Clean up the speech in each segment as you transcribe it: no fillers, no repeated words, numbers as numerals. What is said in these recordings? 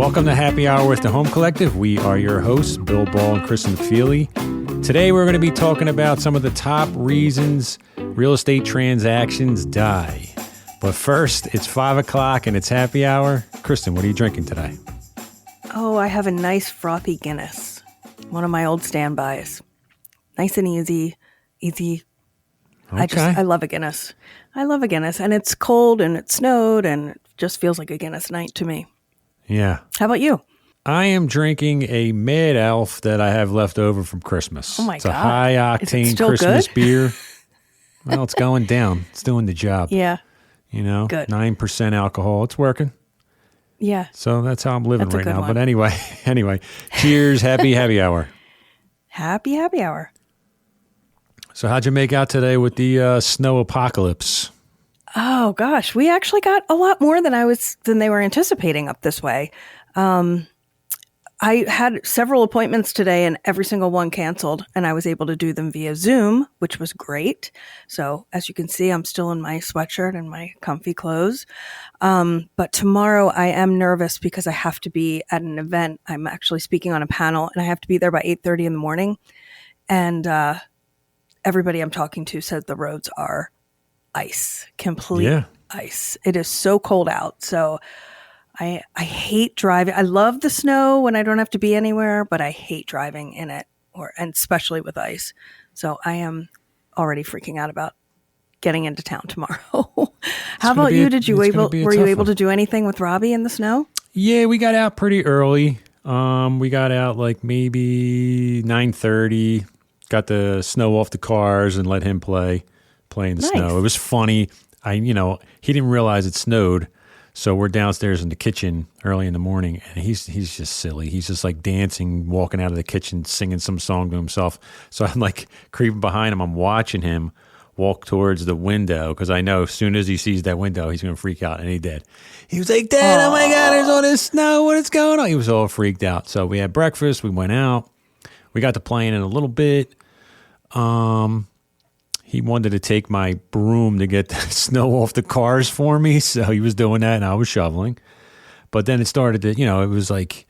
Welcome to Happy Hour with the Home Collective. We are your hosts, Bill Ball and Kristin Feely. Today we're going to be talking about some of the top reasons real estate transactions die. But first, it's 5 o'clock and it's happy hour. Kristin, what are you drinking today? Oh, I have a nice frothy Guinness. One of my old standbys. Nice and easy. Okay. I love a Guinness. I love a Guinness. And it's cold and it snowed and it just feels like a Guinness night to me. Yeah. How about you? I am drinking a Mad Elf that I have left over from Christmas. Oh my it's God. A high-octane Christmas beer. Well, it's going down. It's doing the job. Yeah. You know, Good. 9% alcohol. It's working. Yeah. So that's how I'm living That's a right good now. one. But anyway, cheers. Happy hour. Happy hour. So how'd you make out today with the snow apocalypse? Oh gosh, we actually got a lot more than they were anticipating up this way. I had several appointments today and every single one canceled, and I was able to do them via Zoom, which was great. So as you can see, I'm still in my sweatshirt and my comfy clothes. But tomorrow I am nervous because I have to be at an event. I'm actually speaking on a panel and I have to be there by 8:30 in the morning. And everybody I'm talking to said the roads are ice, complete ice. It is so cold out. So I hate driving. I love the snow when I don't have to be anywhere, but I hate driving in it, and especially with ice. So I am already freaking out about getting into town tomorrow. How about you? Were you able to do anything with Robbie in the snow? Yeah, we got out pretty early. We got out like maybe 9:30. Got the snow off the cars and let him play in the snow. It was funny. He didn't realize it snowed. So we're downstairs in the kitchen early in the morning, and he's just silly. He's just like dancing, walking out of the kitchen, singing some song to himself. So I'm like creeping behind him. I'm watching him walk towards the window because I know as soon as he sees that window, he's going to freak out, and he did. He was like, Dad, oh my God, there's all this snow. What is going on? He was all freaked out. So we had breakfast. We went out. We got to playing in a little bit. He wanted to take my broom to get the snow off the cars for me, so he was doing that, and I was shoveling. But then it started to, it was like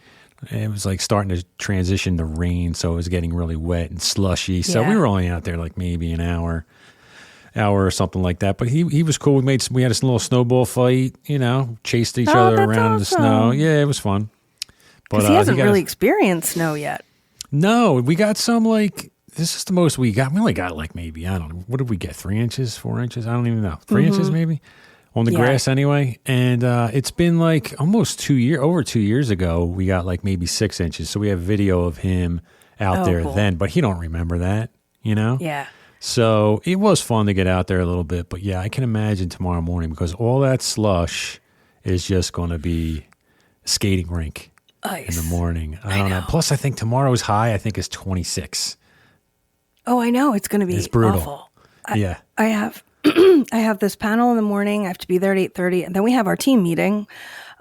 starting to transition to rain, so it was getting really wet and slushy. So we were only out there like maybe an hour or something like that. But he was cool. We had a little snowball fight, chased each other around in the snow. Yeah, it was fun. Because he hasn't really experienced snow yet. No, we got some this is the most we got. We only got like maybe, I don't know. What did we get? 3 inches, 4 inches? I don't even know. 3 inches maybe on the grass anyway. And it's been like almost over 2 years ago. We got like maybe 6 inches. So we have video of him out there then, but he don't remember that, Yeah. So it was fun to get out there a little bit. But yeah, I can imagine tomorrow morning because all that slush is just going to be a skating rink Ice. in the morning. I don't know. Plus, I think tomorrow's high, is 26. Oh, I know. It's going to be brutal. Awful. Yeah. I have I have this panel in the morning. I have to be there at 8:30. And then we have our team meeting.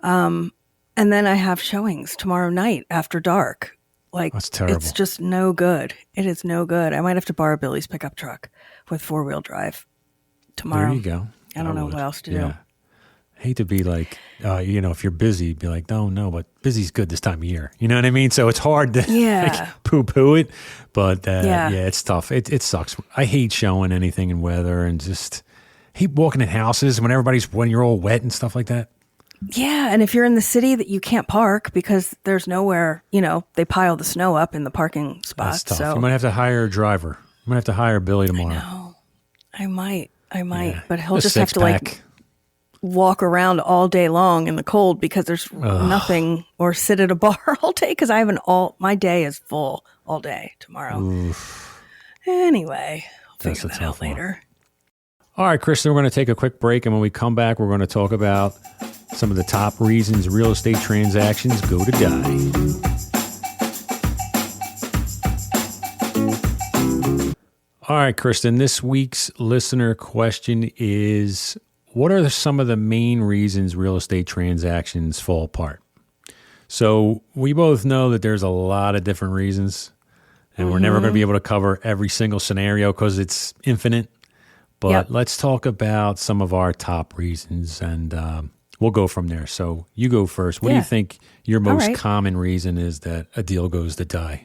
And then I have showings tomorrow night after dark. That's terrible. It's just no good. It is no good. I might have to borrow Billy's pickup truck with 4-wheel drive tomorrow. There you go. I don't know what else to do. Hate to be like, if you're busy, be like, no, but busy's good this time of year. You know what I mean? So it's hard to poo-poo it, but it's tough. It sucks. I hate showing anything in weather and just hate walking in houses when you're all wet and stuff like that. Yeah, and if you're in the city that you can't park because there's nowhere, they pile the snow up in the parking spots. That's tough. So You might have to hire a driver. You might have to hire Billy tomorrow. I know. I might, Yeah. but he'll just have to walk around all day long in the cold because there's nothing, or sit at a bar all day because my day is full all day tomorrow. Oof. Anyway, I'll figure that out later. All right, Kristin, we're going to take a quick break, and when we come back, we're going to talk about some of the top reasons real estate transactions go to die. All right, Kristin, this week's listener question is, what are some of the main reasons real estate transactions fall apart? So we both know that there's a lot of different reasons, and we're never going to be able to cover every single scenario because it's infinite. But let's talk about some of our top reasons and we'll go from there. So you go first. What do you think your most right. common reason is that a deal goes to die?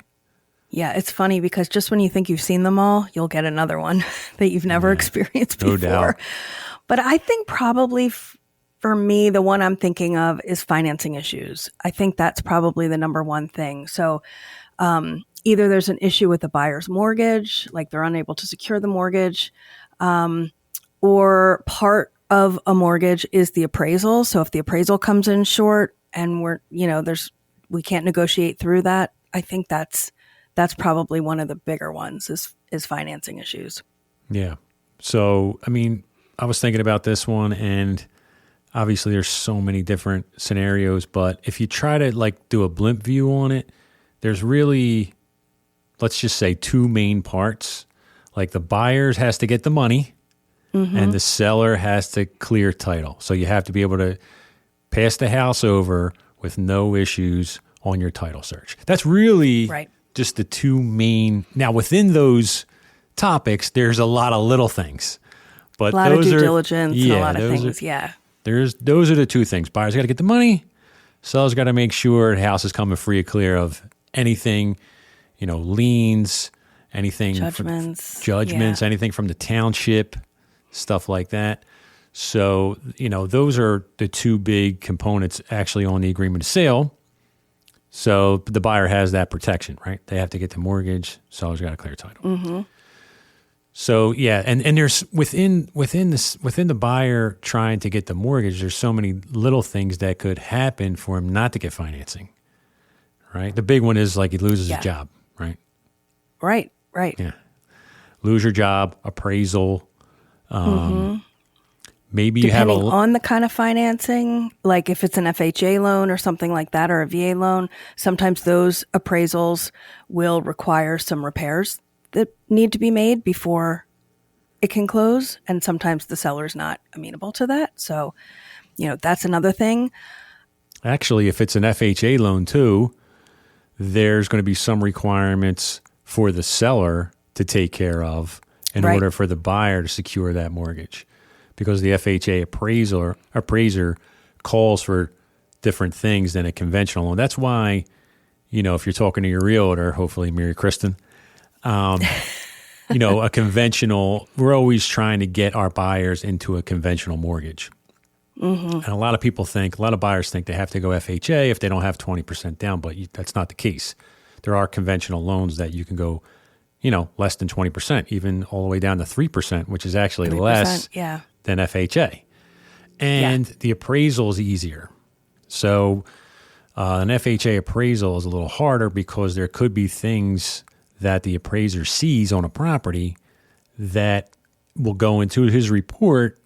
Yeah, it's funny because just when you think you've seen them all, you'll get another one that you've never experienced before. No doubt. But I think probably for me, the one I'm thinking of is financing issues. I think that's probably the number one thing. So either there's an issue with the buyer's mortgage, like they're unable to secure the mortgage, or part of a mortgage is the appraisal. So if the appraisal comes in short and we can't negotiate through that, I think that's probably one of the bigger ones is financing issues. Yeah. So, I mean, I was thinking about this one, and obviously there's so many different scenarios, but if you try to like do a blimp view on it, there's really, let's just say, two main parts. Like the buyers has to get the money and the seller has to clear title. So you have to be able to pass the house over with no issues on your title search. That's really just the two main. Now within those topics, there's a lot of little things. But a lot of due diligence and a lot of things, Those are the two things. Buyers got to get the money. Sellers got to make sure the house is coming free and clear of anything, liens, anything, judgments, anything from the township, stuff like that. So, those are the two big components actually on the agreement of sale. So the buyer has that protection, right? They have to get the mortgage. Seller's got to clear title. Mm-hmm. So yeah, and there's within the buyer trying to get the mortgage, there's so many little things that could happen for him not to get financing, right? The big one is like he loses his job, right? Right. Yeah, lose your job, appraisal. Maybe you have depending on the kind of financing, like if it's an FHA loan or something like that, or a VA loan. Sometimes those appraisals will require some repairs that need to be made before it can close. And sometimes the seller's not amenable to that. So, that's another thing. Actually, if it's an FHA loan too, there's going to be some requirements for the seller to take care of in order for the buyer to secure that mortgage. Because the FHA appraiser calls for different things than a conventional loan. That's why, if you're talking to your realtor, hopefully Bill Kristin, a conventional, we're always trying to get our buyers into a conventional mortgage. Mm-hmm. And a lot of buyers think they have to go FHA if they don't have 20% down, but that's not the case. There are conventional loans that you can go, less than 20%, even all the way down to 3%, which is actually less than FHA. And the appraisal is easier. So an FHA appraisal is a little harder because there could be things that the appraiser sees on a property that will go into his report,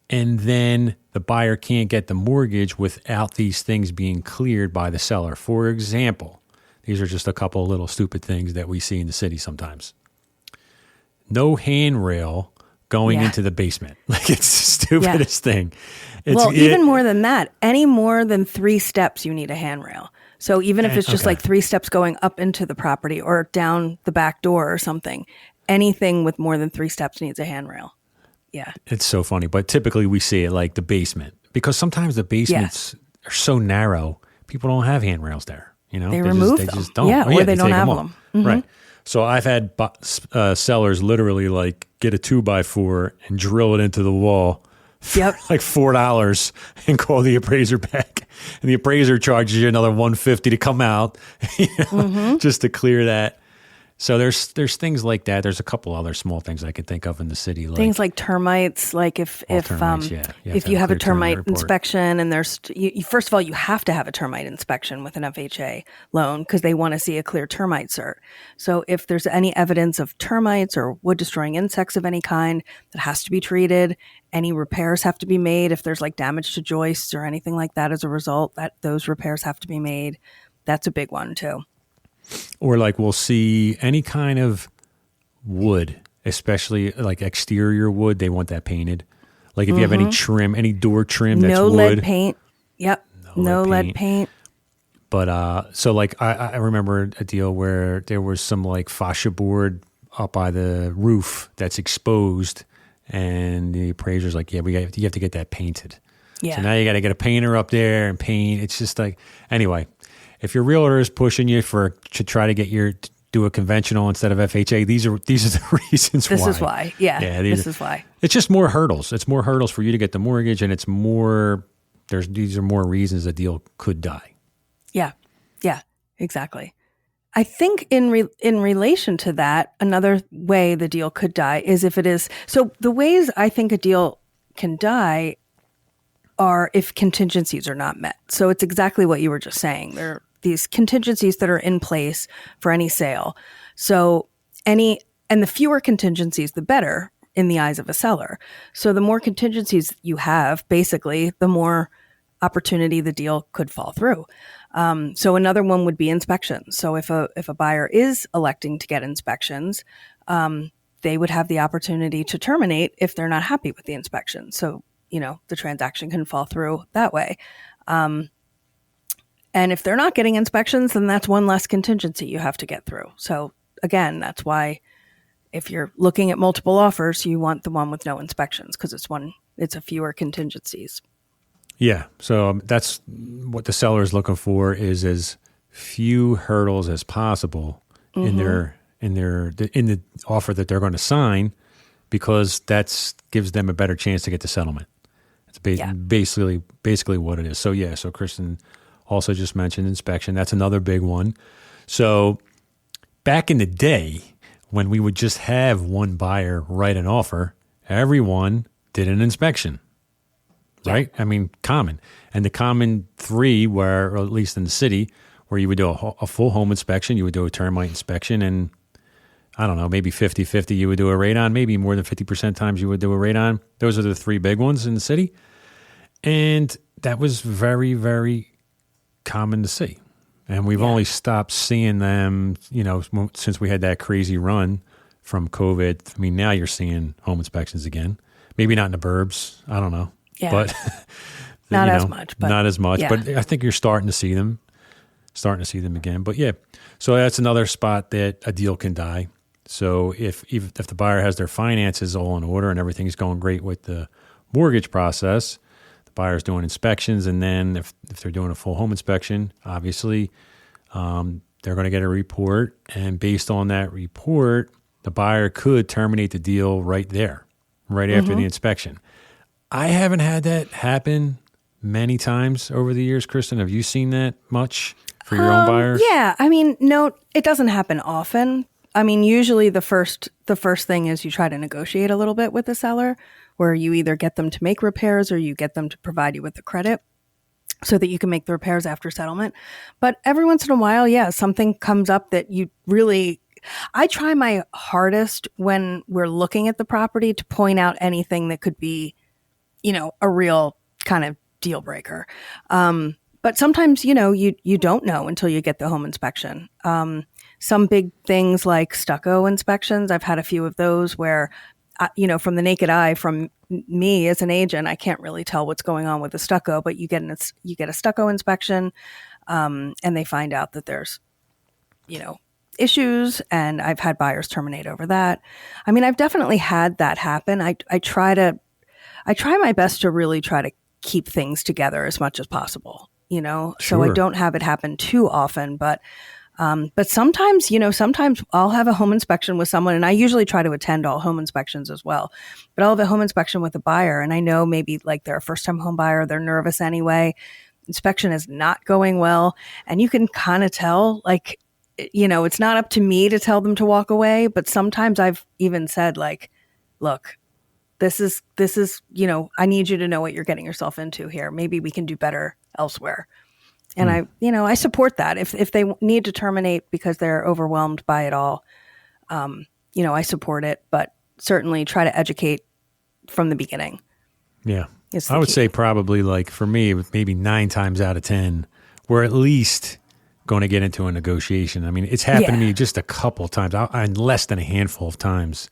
and then the buyer can't get the mortgage without these things being cleared by the seller. For example, these are just a couple of little stupid things that we see in the city sometimes. No handrail going into the basement. Like, it's the stupidest thing. Even more than that, any more than 3 steps, you need a handrail. So even if it's just like 3 steps going up into the property or down the back door or something, anything with more than 3 steps needs a handrail. Yeah. It's so funny. But typically we see it like the basement, because sometimes the basements are so narrow, people don't have handrails there. They remove them. They just don't. Yeah, or they don't have them. Mm-hmm. Right. So I've had sellers literally like get a 2x4 and drill it into the wall for like $4 and call the appraiser back. And the appraiser charges you another $150 to come out, just to clear that. So there's things like that. There's a couple other small things I can think of in the city, like things like termites. Like if you have a termite inspection, and first of all, you have to have a termite inspection with an FHA loan because they want to see a clear termite cert. So if there's any evidence of termites or wood destroying insects of any kind, that has to be treated. Any repairs have to be made. If there's like damage to joists or anything like that as a result, those repairs have to be made. That's a big one too. Or like we'll see any kind of wood, especially like exterior wood, they want that painted. Like if you have any trim, any door trim that's wood. No lead paint. Yep. No lead paint. But so like I remember a deal where there was some like fascia board up by the roof that's exposed, and the appraiser's like, you have to get that painted. Yeah. So now you got to get a painter up there and paint. It's just like, anyway, if your realtor is pushing you to try to get do a conventional instead of FHA, these are the reasons why. This is why. Yeah. This is why. It's just more hurdles. It's more hurdles for you to get the mortgage, and these are more reasons a deal could die. Yeah. Yeah, exactly. I think in relation to that, another way the deal could die is if it is, so the ways I think a deal can die are if contingencies are not met. So it's exactly what you were just saying. There are these contingencies that are in place for any sale. So and the fewer contingencies, the better in the eyes of a seller. So the more contingencies you have, basically, the more opportunity the deal could fall through. So another one would be inspections. So if a buyer is electing to get inspections, they would have the opportunity to terminate if they're not happy with the inspection. So, the transaction can fall through that way. And if they're not getting inspections, then that's one less contingency you have to get through. So again, that's why if you're looking at multiple offers, you want the one with no inspections because it's a fewer contingencies. Yeah. So that's what the seller is looking for, is as few hurdles as possible in the offer that they're going to sign, because that gives them a better chance to get the settlement. It's basically what it is. So yeah. So Kristen also just mentioned inspection. That's another big one. So back in the day when we would just have one buyer write an offer, everyone did an inspection. Right? I mean, common. And the common three were, or at least in the city, where you would do a full home inspection, you would do a termite inspection, and I don't know, maybe 50-50 you would do a radon, maybe more than 50% times you would do a radon. Those are the three big ones in the city. And that was very, very common to see. And we've only stopped seeing them, since we had that crazy run from COVID. I mean, now you're seeing home inspections again. Maybe not in the burbs. I don't know. Yeah. But not as much. But I think you're starting to see them again. But yeah, so that's another spot that a deal can die. So if the buyer has their finances all in order and everything's going great with the mortgage process, the buyer's doing inspections, and then if they're doing a full home inspection, obviously they're going to get a report, and based on that report, the buyer could terminate the deal right there, right after the inspection. I haven't had that happen many times over the years. Kristen, have you seen that much for your own buyers? Yeah. I mean, no, it doesn't happen often. I mean, usually the first thing is you try to negotiate a little bit with the seller, where you either get them to make repairs or you get them to provide you with the credit so that you can make the repairs after settlement. But every once in a while, something comes up that I try my hardest when we're looking at the property to point out anything that could be, a real kind of deal breaker. But sometimes, you don't know until you get the home inspection. Some big things like stucco inspections, I've had a few of those where, from the naked eye, from me as an agent, I can't really tell what's going on with the stucco, but you get a stucco inspection, and they find out that there's, issues, and I've had buyers terminate over that. I mean, I've definitely had that happen. I try my best to really try to keep things together as much as possible, Sure. So I don't have it happen too often, but sometimes, sometimes I'll have a home inspection with someone, and I usually try to attend all home inspections as well, but I'll have a home inspection with a buyer, and I know maybe like they're a first time home buyer, they're nervous anyway. Inspection is not going well. And you can kind of tell, like, it's not up to me to tell them to walk away, but sometimes I've even said, like, look, this is, I need you to know what you're getting yourself into here. Maybe we can do better elsewhere. And I support that. If they need to terminate because they're overwhelmed by it all, I support it, but certainly try to educate from the beginning. Yeah. I would say probably, like, for me, maybe 9 times out of 10, we're at least going to get into a negotiation. I mean, it's happened to me just a couple of times, and less than a handful of times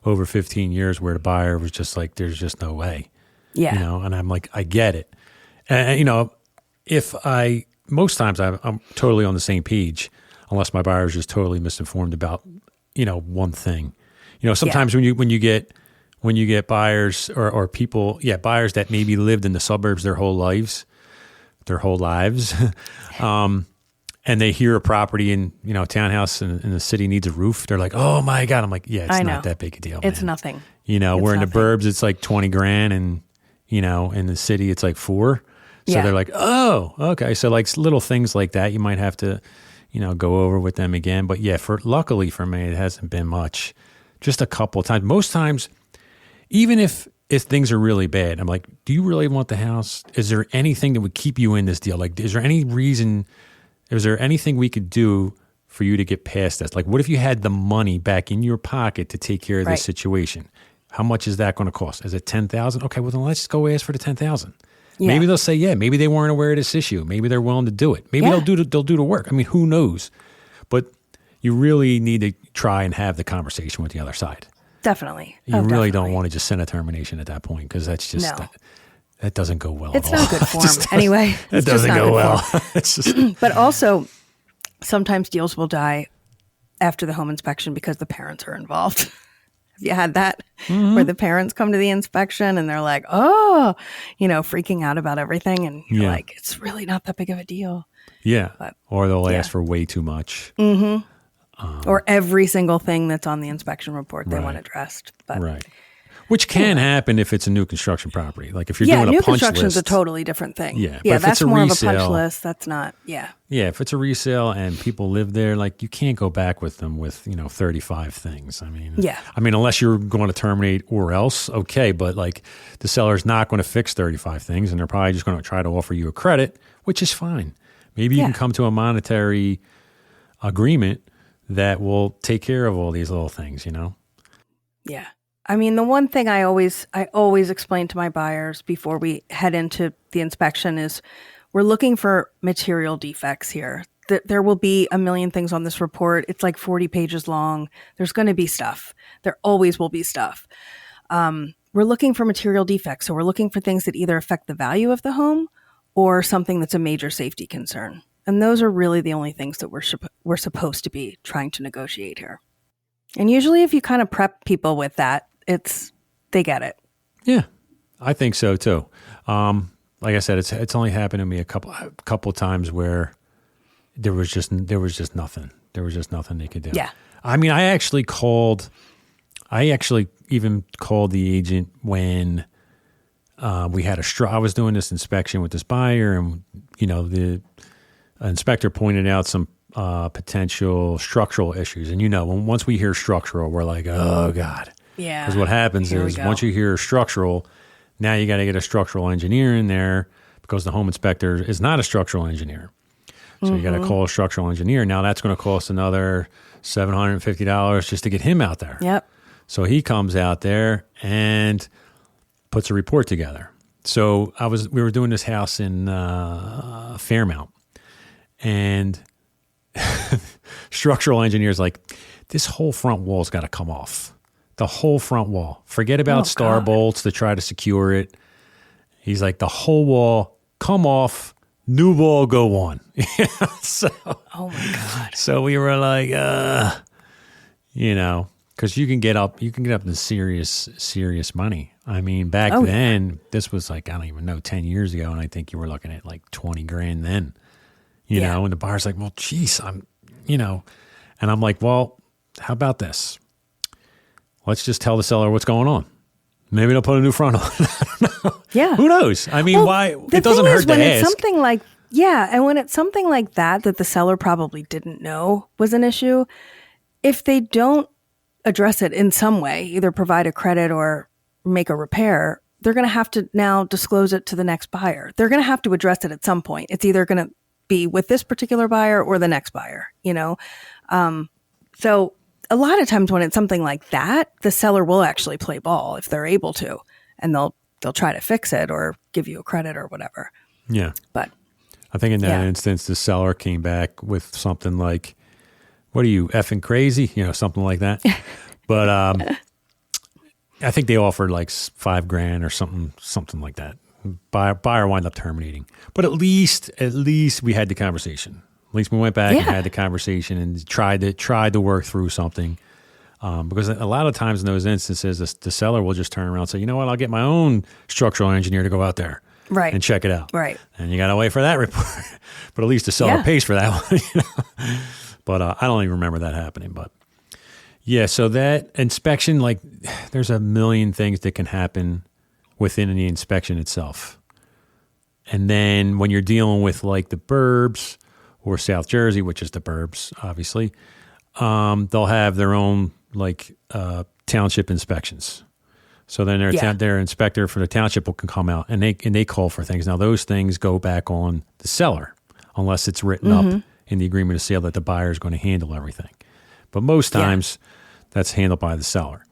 over 15 years, where the buyer was just like, there's just no way. Yeah. And I'm like, I get it. And, most times I'm totally on the same page, unless my buyer is just totally misinformed about, one thing. Sometimes when you get when you get buyers or people, buyers that maybe lived in the suburbs their whole lives, and they hear a property in, townhouse in the city needs a roof. They're like, oh my God. I'm like, yeah, it's not that big a deal. It's man. nothing. We're in the burbs, it's like 20 grand, and, in the city, it's like 4. So they're like, oh, okay. So like little things like that, you might have to, go over with them again. But yeah, luckily for me, it hasn't been much. Just a couple of times. Most times, even if things are really bad, I'm like, do you really want the house? Is there anything that would keep you in this deal? Like, is there anything we could do for you to get past this? Like, what if you had the money back in your pocket to take care of this situation? How much is that going to cost? Is it $10,000? Okay, well then let's just go ask for the $10,000. Yeah. Maybe they'll say, yeah. Maybe they weren't aware of this issue. Maybe they're willing to do it. Maybe they'll do the work. I mean, who knows? But you really need to try and have the conversation with the other side. Definitely. You really don't want to just send a termination at that point, because that's just that doesn't go well. It's at all. not good form anyway. It doesn't go well. It's just. But also, sometimes deals will die after the home inspection because the parents are involved. Have you had that? Mm-hmm. Where the parents come to the inspection and they're like, oh, freaking out about everything. And you're like, it's really not that big of a deal. Yeah. Or they'll ask for way too much. Mm-hmm. Or every single thing that's on the inspection report they want addressed. But, which can happen if it's a new construction property. Like if you're doing a punch list. Yeah, new construction's a totally different thing. Yeah, yeah, that's more of a punch list. That's not, Yeah, if it's a resale and people live there, like you can't go back with them with, 35 things. I mean, unless you're going to terminate or else, okay. But like the seller's not going to fix 35 things, and they're probably just going to try to offer you a credit, which is fine. Maybe you can come to a monetary agreement that will take care of all these little things, Yeah. I mean, the one thing I always explain to my buyers before we head into the inspection is we're looking for material defects here. There will be a million things on this report. It's like 40 pages long. There's going to be stuff. There always will be stuff. We're looking for material defects. So we're looking for things that either affect the value of the home or something that's a major safety concern. And those are really the only things that we're supposed to be trying to negotiate here. And usually if you kind of prep people with that, they get it. Yeah, I think so too. Like I said, it's only happened to me a couple of times where there was just nothing. There was just nothing they could do. Yeah. I mean, I actually even called the agent when we had I was doing this inspection with this buyer, and the inspector pointed out some potential structural issues. And once we hear structural, we're like, oh God. Yeah. Because what happens is once you hear structural, now you got to get a structural engineer in there, because the home inspector is not a structural engineer. So you got to call a structural engineer. Now that's going to cost another $750 just to get him out there. Yep. So he comes out there and puts a report together. So we were doing this house in Fairmount, and structural engineer's like, this whole front wall's got to come off. The whole front wall. Forget about star bolts to try to secure it. He's like, the whole wall, come off, new wall, go on. So, oh my God. So we were like, because you can get up to serious money. I mean, back then, this was like, I don't even know, 10 years ago, and I think you were looking at like 20 grand then. You know, and the buyer's like, well, geez, and I'm like, well, how about this? Let's just tell the seller what's going on. Maybe they'll put a new front on. I don't know. Yeah. Who knows? I mean, why? It doesn't hurt to ask. It's something like, and when it's something like that the seller probably didn't know was an issue, if they don't address it in some way, either provide a credit or make a repair, they're going to have to now disclose it to the next buyer. They're going to have to address it at some point. It's either going to be with this particular buyer or the next buyer, So a lot of times when it's something like that, the seller will actually play ball if they're able to, and they'll try to fix it or give you a credit or whatever. Yeah. But I think in that instance, the seller came back with something like, what are you, effing crazy? Something like that. But I think they offered like $5,000 or something like that. Buyer wound up terminating. But at least we had the conversation. At least we went back and had the conversation and tried to work through something. Because a lot of times in those instances, the seller will just turn around and say, you know what, I'll get my own structural engineer to go out there and check it out. Right. And you got to wait for that report. But at least the seller pays for that one. You know? But I don't even remember that happening. But yeah, so that inspection, like there's a million things that can happen within the inspection itself. And then when you're dealing with like the burbs or South Jersey, which is the burbs, obviously, they'll have their own like township inspections. So then their inspector for the township can come out and they call for things. Now those things go back on the seller unless it's written up in the agreement of sale that the buyer is going to handle everything. But most times that's handled by the seller.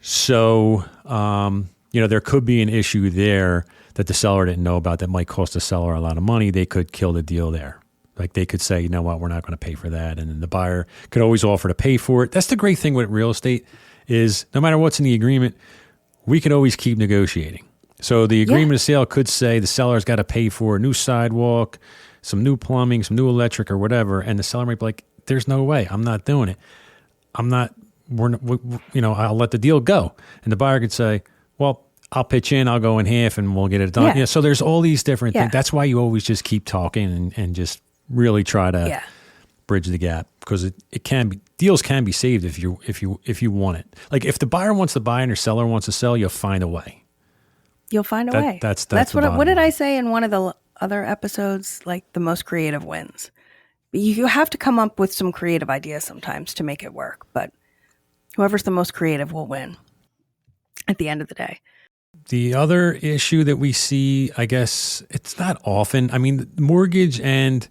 So, there could be an issue there that the seller didn't know about that might cost the seller a lot of money. They could kill the deal there. Like they could say, you know what, we're not going to pay for that. And then the buyer could always offer to pay for it. That's the great thing with real estate is no matter what's in the agreement, we could always keep negotiating. So the agreement of sale could say the seller's got to pay for a new sidewalk, some new plumbing, some new electric or whatever. And the seller might be like, there's no way. I'm not doing it. I'll let the deal go. And the buyer could say, well, I'll pitch in, I'll go in half and we'll get it done. Yeah. So there's all these different things. That's why you always just keep talking and just really try to bridge the gap because deals can be saved if you want it. Like if the buyer wants to buy and your seller wants to sell, you'll find a way. You'll find a way. That's what did I say in one of the other episodes? Like the most creative wins. You have to come up with some creative ideas sometimes to make it work, but whoever's the most creative will win at the end of the day. The other issue that we see, I guess it's not often. I mean, mortgage and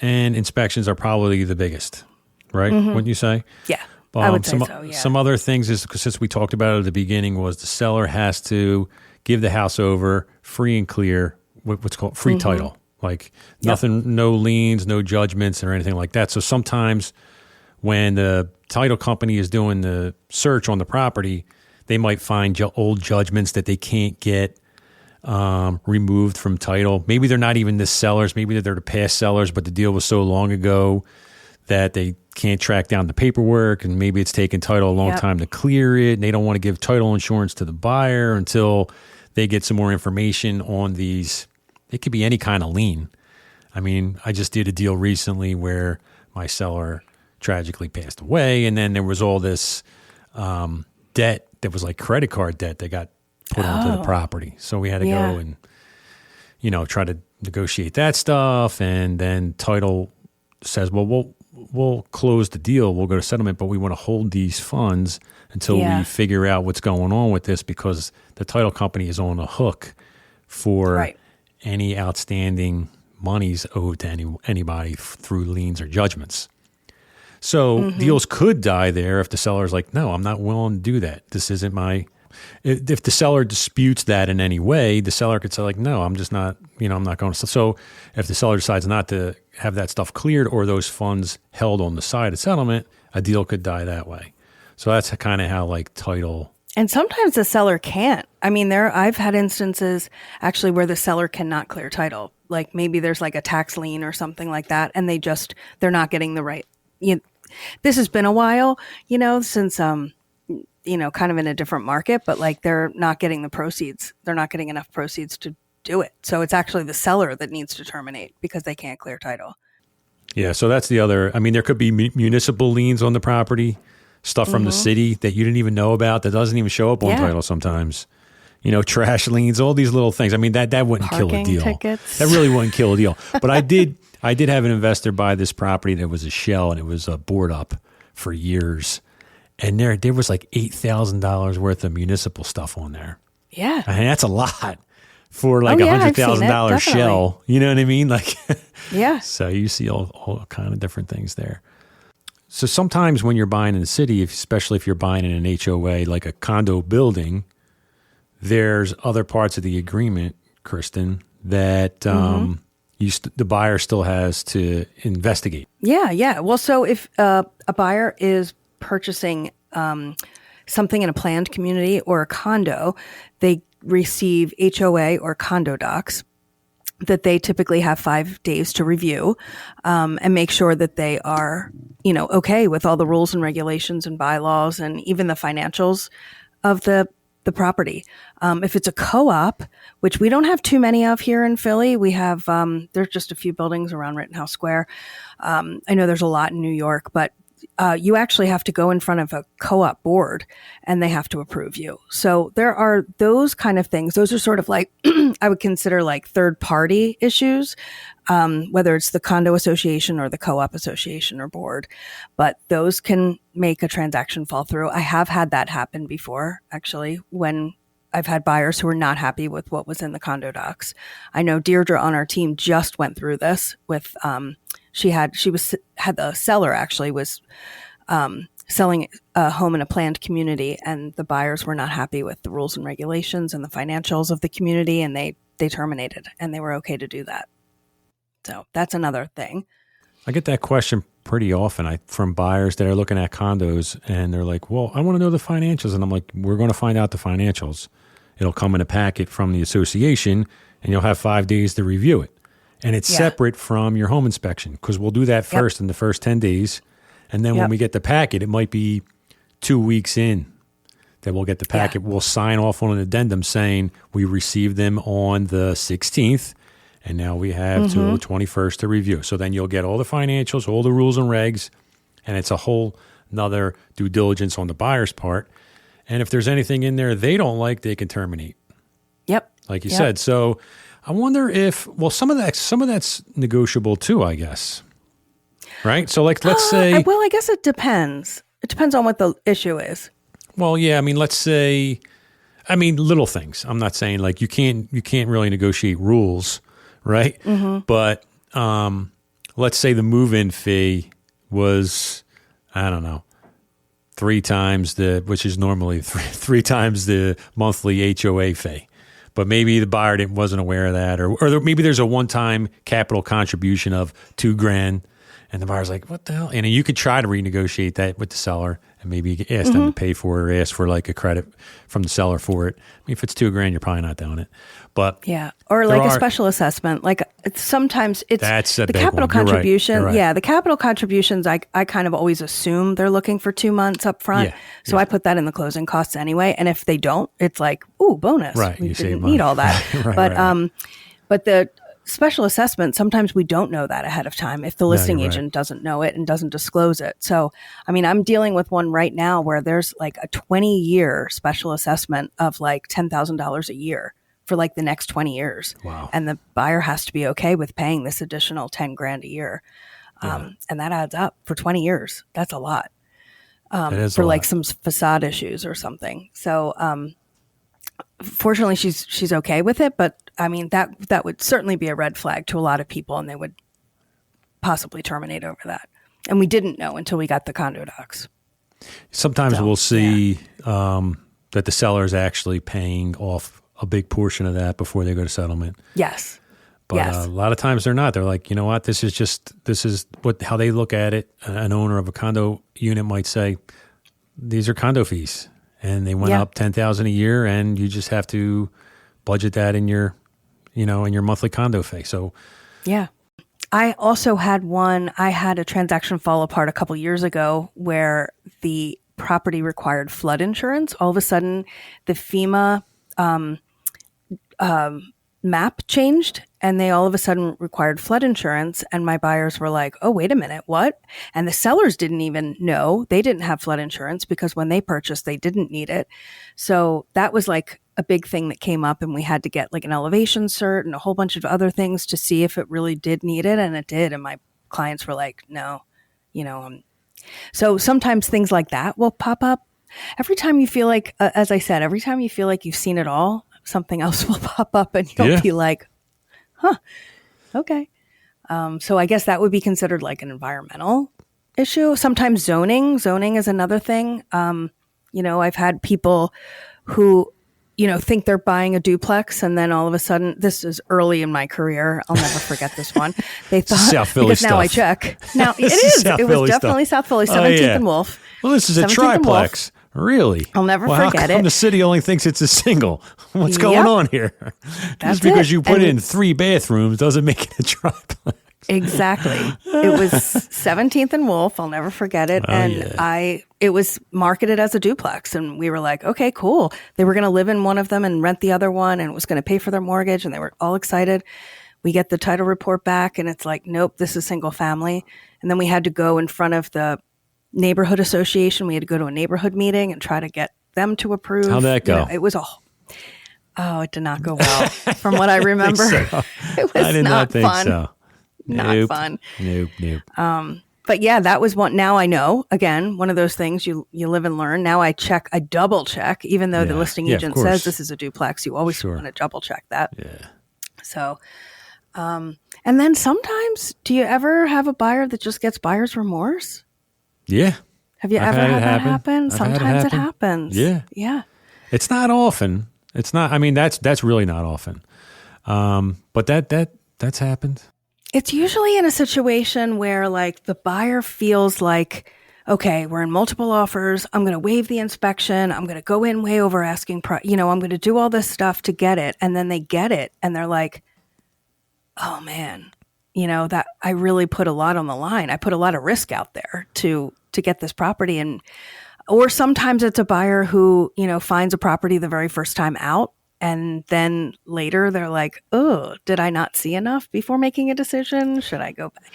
inspections are probably the biggest, right? Wouldn't you say? Yeah, I would say so, yeah. Some other things is, since we talked about it at the beginning, was the seller has to give the house over free and clear, what's called free title. Like nothing, no liens, no judgments or anything like that. So sometimes when the title company is doing the search on the property, they might find old judgments that they can't get removed from title. Maybe they're not even the sellers. Maybe they're the past sellers, but the deal was so long ago that they can't track down the paperwork, and maybe it's taken title a long time to clear it, and they don't want to give title insurance to the buyer until they get some more information on these. It could be any kind of lien. I mean, I just did a deal recently where my seller tragically passed away, and then there was all this debt that was like credit card debt that got put onto the property. So we had to go and, try to negotiate that stuff. And then title says, well, we'll close the deal. We'll go to settlement, but we want to hold these funds until we figure out what's going on with this, because the title company is on the hook for any outstanding monies owed to anybody through liens or judgments. So deals could die there if the seller's like, no, I'm not willing to do that. This isn't my. If the seller disputes that in any way, the seller could say like, no, I'm just not, I'm not going to. So if the seller decides not to have that stuff cleared or those funds held on the side of settlement, a deal could die that way. So that's kind of how like title. And sometimes the seller can't. I mean, I've had instances actually where the seller cannot clear title. Like maybe there's like a tax lien or something like that, and they're not getting the right. This has been a while, since, kind of in a different market, but like they're not getting the proceeds. They're not getting enough proceeds to do it. So it's actually the seller that needs to terminate because they can't clear title. Yeah. So that's the other, there could be municipal liens on the property, stuff from the city that you didn't even know about that doesn't even show up on title sometimes. Trash liens, all these little things. I mean, that wouldn't kill a deal. Tickets. That really wouldn't kill a deal. But I did have an investor buy this property that was a shell, and it was a board up for years. And there was like $8,000 worth of municipal stuff on there. Yeah. I mean, that's a lot for like $100,000 shell. You know what I mean? Like, So you see all kind of different things there. So sometimes when you're buying in the city, especially if you're buying in an HOA, like a condo building, there's other parts of the agreement, Kristin, that the buyer still has to investigate. Yeah. Well, so if a buyer is purchasing something in a planned community or a condo, they receive HOA or condo docs. that they typically have 5 days to review and make sure that they are, okay with all the rules and regulations and bylaws and even the financials of the property. If it's a co-op, which we don't have too many of here in Philly, we have, there's just a few buildings around Rittenhouse Square. I know there's a lot in New York, but you actually have to go in front of a co-op board and they have to approve you. So there are those kind of things. Those are sort of like, I would consider like third party issues, whether it's the condo association or the co-op association or board, but those can make a transaction fall through. I have had that happen before, actually, when I've had buyers who are not happy with what was in the condo docs. I know Deirdre on our team just went through this with, had the seller actually was selling a home in a planned community, and the buyers were not happy with the rules and regulations and the financials of the community, and they terminated, and they were okay to do that. So that's another thing. I get that question pretty often from buyers that are looking at condos, and they're like, well, I want to know the financials. And I'm like, we're going to find out the financials. It'll come in a packet from the association, and you'll have 5 days to review it. And it's separate from your home inspection, because we'll do that first in the first 10 days. And then when we get the packet, it might be 2 weeks in that we'll get the packet. We'll sign off on an addendum saying we received them on the 16th, and now we have till the 21st to review. So then you'll get all the financials, all the rules and regs, and it's a whole nother due diligence on the buyer's part. And if there's anything in there they don't like, they can terminate. Yep. Like you said. So I wonder if, some of that's negotiable too, I guess. Right? So like, let's say. Well, I guess it depends. It depends on what the issue is. Well, yeah. I mean, let's say, little things. I'm not saying like you can't really negotiate rules, right? Mm-hmm. But let's say the move-in fee was, I don't know, 3 times which is normally three times the monthly HOA fee. But maybe the buyer wasn't aware of that, or maybe there's a one-time capital contribution of $2,000, and the buyer's like, "What the hell?" And you could try to renegotiate that with the seller, and maybe ask them to pay for it, or ask for like a credit from the seller for it. If it's $2,000, you're probably not doing it. But or like a special assessment. Like sometimes it's the capital contribution. You're right. Yeah, the capital contributions. I kind of always assume they're looking for 2 months up front, so I put that in the closing costs anyway. And if they don't, it's like, ooh, bonus. Right, we you didn't need all that. But the special assessment, sometimes we don't know that ahead of time if the listing agent doesn't know it and doesn't disclose it. So, I'm dealing with one right now where there's like a 20-year special assessment of like $10,000 a year for like the next 20 years. Wow. And the buyer has to be okay with paying this additional $10,000 a year. And that adds up for 20 years. That's a lot. For like some facade issues or something. So, fortunately she's okay with it, but that would certainly be a red flag to a lot of people, and they would possibly terminate over that. And we didn't know until we got the condo docs. Sometimes we'll see that the seller is actually paying off a big portion of that before they go to settlement. Yes. But a lot of times they're not. They're like, you know what? This is how they look at it. An owner of a condo unit might say, these are condo fees, and they went up $10,000 a year, and you just have to budget that in your monthly condo fee. So, I also had a transaction fall apart a couple years ago where the property required flood insurance. All of a sudden, the FEMA map changed, and they all of a sudden required flood insurance. And my buyers were like, oh, wait a minute, what? And the sellers didn't even know. They didn't have flood insurance because when they purchased, they didn't need it. So that was like a big thing that came up, and we had to get like an elevation cert and a whole bunch of other things to see if it really did need it. And it did. And my clients were like, no, so sometimes things like that will pop up. Every time you feel like, as I said, every time you feel like you've seen it all, something else will pop up, and you'll be like, okay. So I guess that would be considered like an environmental issue. Sometimes zoning is another thing. I've had people who, think they're buying a duplex, and then all of a sudden, this is early in my career, I'll never forget this one. They thought, South Philly because stuff. now I check. Now it is. It was definitely South Philly, 17th and Wolf. Well, this is a triplex. Really? I'll never Well, forget how come it. the city only thinks it's a single? What's going Yep. on here? That's Just because it. you put And- in 3 bathrooms doesn't make it a triplex. Exactly. It was 17th and Wolf. I'll never forget it. It was marketed as a duplex. And we were like, okay, cool. They were going to live in one of them and rent the other one, and it was going to pay for their mortgage. And they were all excited. We get the title report back, and it's like, nope, this is single family. And then we had to go in front of the neighborhood association. We had to go to a neighborhood meeting and try to get them to approve. How'd that go? It was it did not go well. From what I remember, So. it was I did not think fun. so. Not fun. Nope. But yeah, that was one. Now I know, again, one of those things you live and learn. Now I double check, even though the listing agent says this is a duplex, you always want to double check that. Yeah. So, and then sometimes, do you ever have a buyer that just gets buyer's remorse? Yeah. Have you ever had that happen? Sometimes it happens. Yeah. Yeah. It's not often. It's not, I mean, that's really not often. But that's happened. It's usually in a situation where like the buyer feels like, okay, we're in multiple offers. I'm going to waive the inspection. I'm going to go in way over asking price. I'm going to do all this stuff to get it. And then they get it. And they're like, oh man, that I really put a lot on the line. I put a lot of risk out there to get this property. Or sometimes it's a buyer who, finds a property the very first time out. And then later they're like, oh, did I not see enough before making a decision? Should I go back?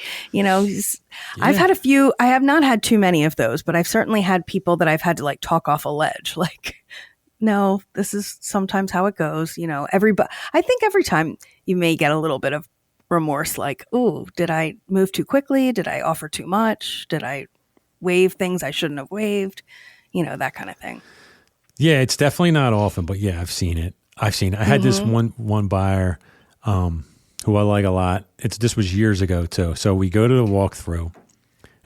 I've had a few, I have not had too many of those, but I've certainly had people that I've had to like talk off a ledge. Like, no, this is sometimes how it goes. I think every time you may get a little bit of remorse, like, oh, did I move too quickly? Did I offer too much? Did I waive things I shouldn't have waived? That kind of thing. Yeah, it's definitely not often, but yeah, I've seen it. I had this one buyer who I like a lot. This was years ago too. So we go to the walkthrough,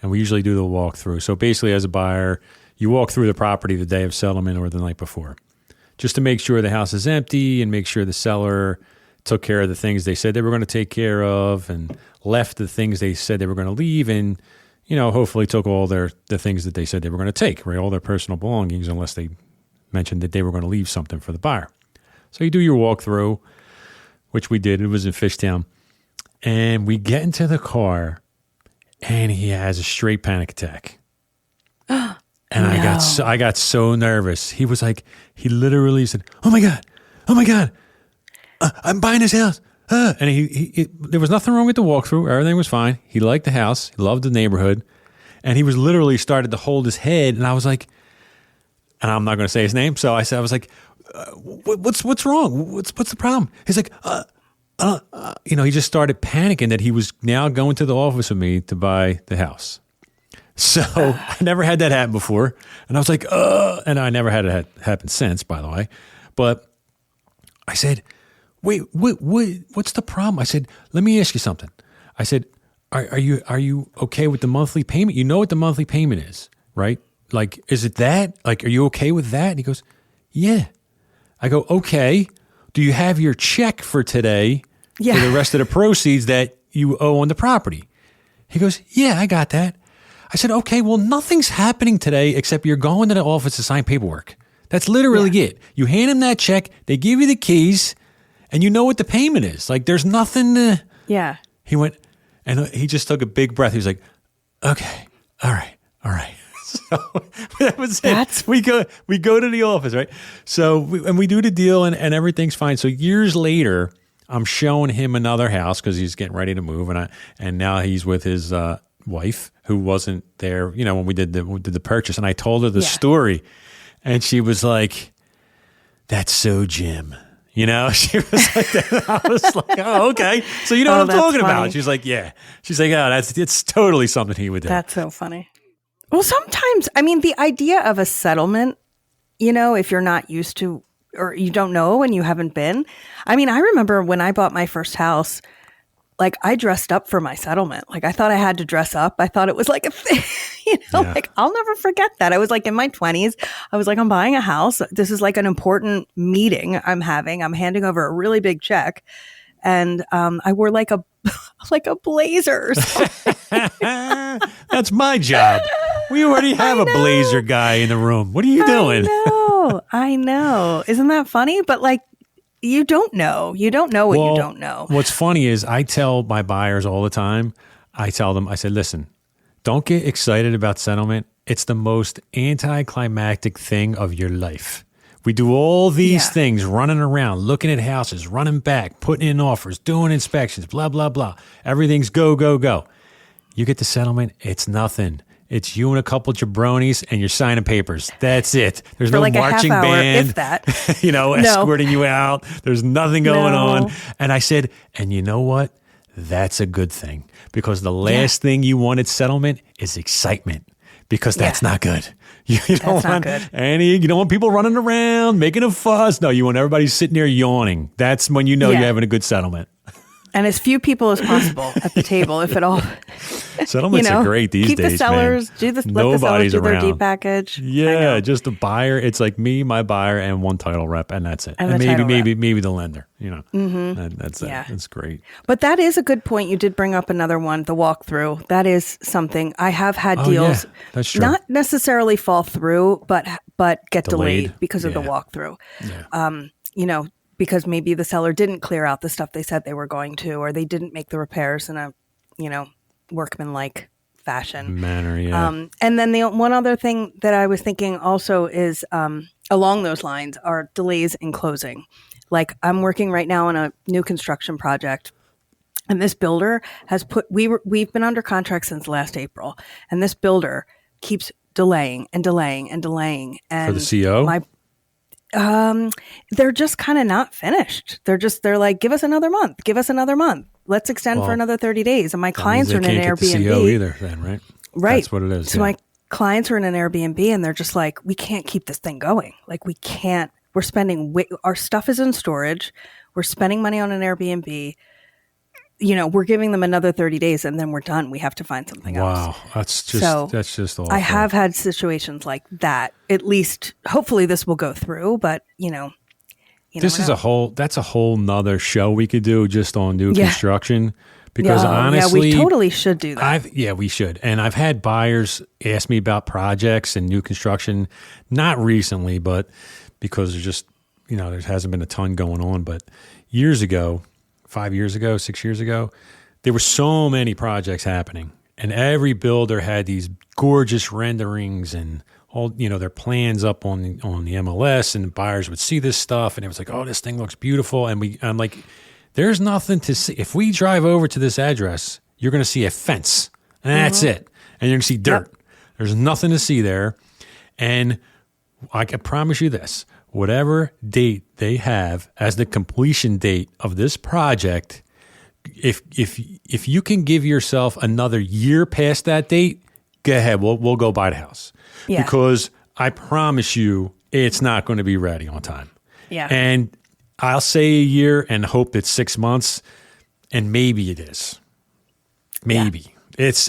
and we usually do the walkthrough. So basically, as a buyer, you walk through the property the day of settlement or the night before, just to make sure the house is empty and make sure the seller took care of the things they said they were going to take care of and left the things they said they were going to leave, and hopefully took all the things that they said they were going to take, right? All their personal belongings, unless they mentioned that they were going to leave something for the buyer. So you do your walkthrough, which we did. It was in Fishtown. And we get into the car, and he has a straight panic attack. And No. I got so nervous. He was like, he literally said, oh my God, I'm buying this house. And there was nothing wrong with the walkthrough. Everything was fine. He liked the house. He loved the neighborhood. And he was literally started to hold his head. And I was like, and I'm not going to say his name. So I was like, what's wrong? What's the problem? He's like, he just started panicking that he was now going to the office with me to buy the house. So I never had that happen before. And I was like, and I never had it happen since, by the way. But I said, wait, what's the problem? I said, let me ask you something. I said, are you okay with the monthly payment? You know what the monthly payment is, right? Like, is it that? Like, are you okay with that? And he goes, yeah. I go, okay. Do you have your check for today for the rest of the proceeds that you owe on the property? He goes, yeah, I got that. I said, okay, well, nothing's happening today except you're going to the office to sign paperwork. That's literally it. You hand him that check, they give you the keys, and you know what the payment is. Like, there's nothing. Yeah. He went, and he just took a big breath. He was like, okay, all right. So that was it. We go to the office, right? So we do the deal, and everything's fine. So years later, I'm showing him another house because he's getting ready to move, and now he's with his wife who wasn't there, when we did the purchase. And I told her the story, and she was like, "That's so Jim." She was like that. I was like, "Oh, okay." So you know what I'm talking about? She's like, "Yeah." She's like, "Oh, it's totally something he would do." That's so funny. Well, sometimes, I mean, the idea of a settlement, if you're not used to, or you don't know and you haven't been. I mean, I remember when I bought my first house, like I dressed up for my settlement. Like I thought I had to dress up. I thought it was like a thing, like I'll never forget that. I was like in my 20s. I was like, I'm buying a house. This is like an important meeting I'm having. I'm handing over a really big check. And I wore like a blazer or something. That's my job. We already have a blazer guy in the room. What are you doing? I know. Isn't that funny? But like, you don't know. You don't know what you don't know. What's funny is I tell my buyers all the time, I tell them, I said, listen, don't get excited about settlement. It's the most anticlimactic thing of your life. We do all these things, running around, looking at houses, running back, putting in offers, doing inspections, blah, blah, blah. Everything's go, go, go. You get the settlement, it's nothing. It's you and a couple jabronis and you're signing papers. That's it. There's no like marching a half hour, band, if that. escorting you out. There's nothing going on. And I said, and you know what? That's a good thing, because the last thing you want at settlement is excitement, because that's not good. You don't want you don't want people running around making a fuss. No, you want everybody sitting there yawning. That's when you know you're having a good settlement. And as few people as possible at the table, if at all. Settlements are great these days. Keep the sellers, let the sellers do their deed package. Yeah, just the buyer. It's like me, my buyer, and one title rep, and that's it. And maybe the lender. That's it. That's great. But that is a good point. You did bring up another one, the walkthrough. That is something. I have had deals that's true. Not necessarily fall through, but get delayed because of the walkthrough. Yeah. Because maybe the seller didn't clear out the stuff they said they were going to, or they didn't make the repairs in a, workmanlike fashion. Manner, yeah. And then the one other thing that I was thinking also is along those lines are delays in closing. Like, I'm working right now on a new construction project, and this builder has we've been under contract since last April, and this builder keeps delaying and delaying and delaying. And for the CO? They're just kind of not finished. They're like, give us another month. Let's extend for another 30 days. And my clients are in an Airbnb. Can't get the CO either then, right? Right. That's what it is. So my clients are in an Airbnb, and they're just like, we can't keep this thing going. Like, we can't, we're spending, our stuff is in storage. We're spending money on an Airbnb. We're giving them another 30 days, and then we're done. We have to find something else. Wow. That's just awful. I have had situations like that. At least, hopefully this will go through, but that's a whole nother show we could do just on new construction, because honestly, we totally should do that. We should. And I've had buyers ask me about projects and new construction, not recently, but because there's just, there hasn't been a ton going on, but years ago, 5 years ago, 6 years ago, there were so many projects happening, and every builder had these gorgeous renderings and all, their plans up on the MLS, and the buyers would see this stuff, and it was like, oh, this thing looks beautiful. And I'm like, there's nothing to see. If we drive over to this address, you're going to see a fence, and that's it. And you're going to see dirt. Yep. There's nothing to see there. And I can promise you this. Whatever date they have as the completion date of this project, if you can give yourself another year past that date, go ahead. We'll go buy the house. Yeah. Because I promise you, it's not going to be ready on time. Yeah. And I'll say a year and hope it's 6 months, and maybe it is. Maybe. Yeah.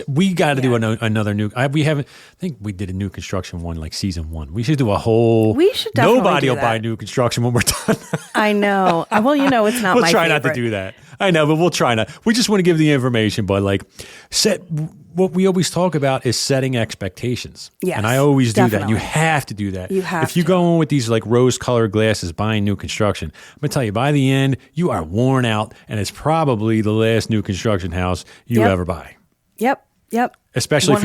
We got to do another new. I think we did a new construction one, like season 1. We should do a whole. We should definitely Nobody will buy new construction when we're done. I know. Well, it's not. We'll my try favorite. not to do that. I know, but we'll try not. We just want to give the information, but what we always talk about is setting expectations. Yes, and I always do definitely. that. You have to do that. If you go in with these like rose-colored glasses buying new construction, I'm going to tell you, by the end, you are worn out, and it's probably the last new construction house you ever buy. Yep. Especially 100%.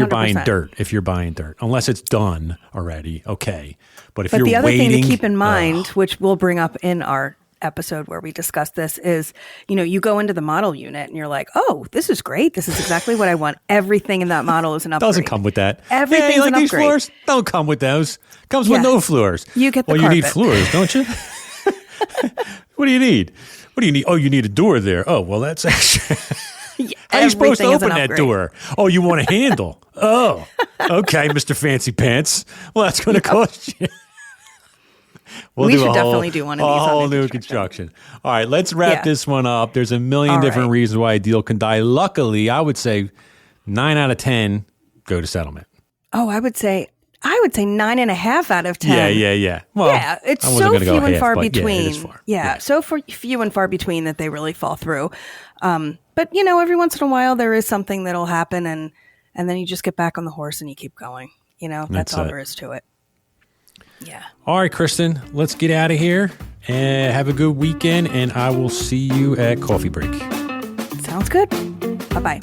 If you're buying dirt, unless it's done already. Okay. But you're the other waiting, thing to keep in mind, which we'll bring up in our episode where we discuss this, is, you go into the model unit and you're like, oh, this is great. This is exactly what I want. Everything in that model is an upgrade. Doesn't come with that. Everything's like an these upgrade. floors? Don't come with those. Comes with no floors. You get the carpet. You need floors, don't you? What do you need? Oh, you need a door there. Oh, well, that's extra. How are you supposed to open that door? Oh, you want a handle? Oh, okay, Mr. Fancy Pants. Well, that's going to cost you. We should definitely do one of these. A whole new construction. All right, let's wrap this one up. There's a million different reasons why a deal can die. Luckily, I would say 9 out of 10 go to settlement. Oh, I would say 9.5 out of 10. Yeah. Well, it's so few and far between. Yeah, it is far. So few and far between that they really fall through. But every once in a while there is something that'll happen, and then you just get back on the horse and you keep going. That's all there is to it. Yeah. All right, Kristin, let's get out of here and have a good weekend, and I will see you at coffee break. Sounds good. Bye-bye.